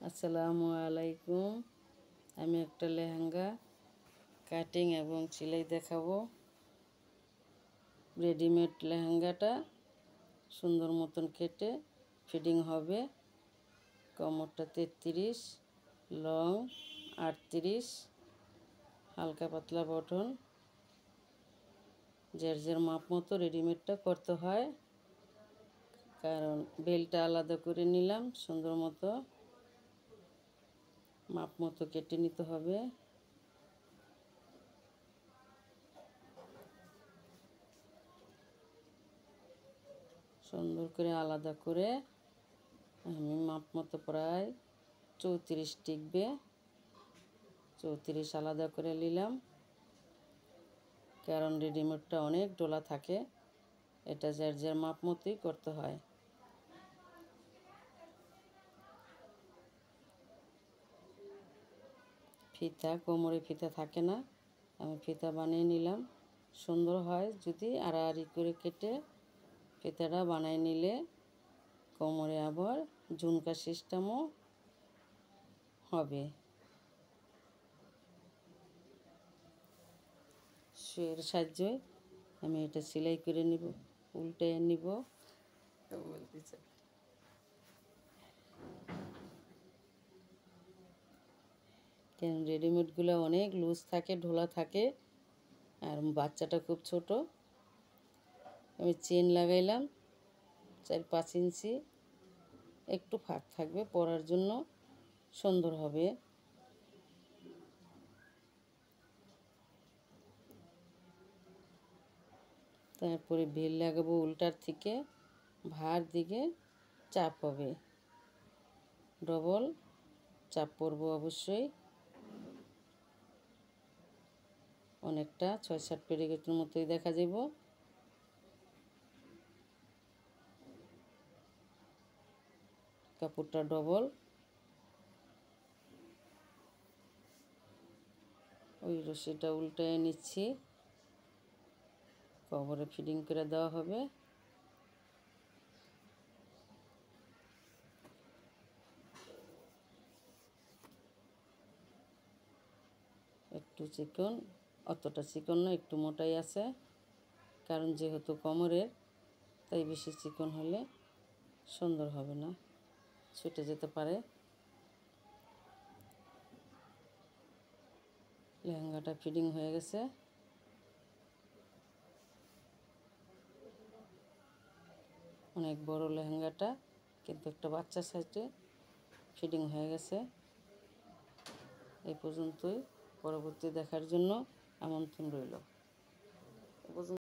আসসালামু আলাইকুম। আমি একটা লেহেঙ্গা কাটিং এবং সেলাই দেখাবো। রেডিমেড লেহেঙ্গাটা সুন্দর মতন কেটে ফিটিং হবে। কোমরটা 33, লং 38, হালকা পাতলা বটন। যার মাপ মতো রেডিমেডটা করতে হয়, কারণ বেলটা আলাদা করে নিলাম। সুন্দর মতো মাপ মতো কেটে নিতে হবে। সুন্দর করে আলাদা করে আমি মাপ মতো প্রায় 34 টিকবে, 34 আলাদা করে নিলাম। কারণ রেডিমেডটা অনেক ডোলা থাকে, এটা যার মাপ মতোই করতে হয়। ফিতা, কোমরে ফিতা থাকে না, আমি ফিতা বানিয়ে নিলাম। সুন্দর হয় যদি আড়াআড়ি করে কেটে ফিতাটা বানিয়ে নিলে কোমরে আবার ঝুমকা সিস্টেমও হবে। সুইয়ের সাহায্যে আমি এটা সেলাই করে নিব, উল্টে নিব। কেন রেডিমেডগুলো অনেক লুজ থাকে, ঢোলা থাকে, আর বাচ্চাটা খুব ছোট। আমি চেন লাগাইলাম 4-5 ইঞ্চি, একটু ফাঁক থাকবে, পরার জন্য সুন্দর হবে। তারপরে বেল লাগাবো, উল্টার থেকে ভার দিকে চাপ হবে, ডবল চাপ পরবো অবশ্যই। অনেকটা 6-7 পেরিকেটের মতোই দেখা যাব। কাপড়টা ডবল, ওই রশিটা উল্টায় নিচ্ছি, কবরে ফিটিং করে দেওয়া হবে। একটু চিকন, অতটা চিকন না, একটু মোটাই আছে, কারণ যেহেতু কোমরের, তাই বেশি চিকন হলে সুন্দর হবে না, ছুটে যেতে পারে। লেহেঙ্গাটা ফিটিং হয়ে গেছে। অনেক বড় লেহেঙ্গাটা, কিন্তু একটা বাচ্চা সাইজে ফিটিং হয়ে গেছে। এই পর্যন্তই, পরবর্তী দেখার জন্য আমন্ত্রণ রইল।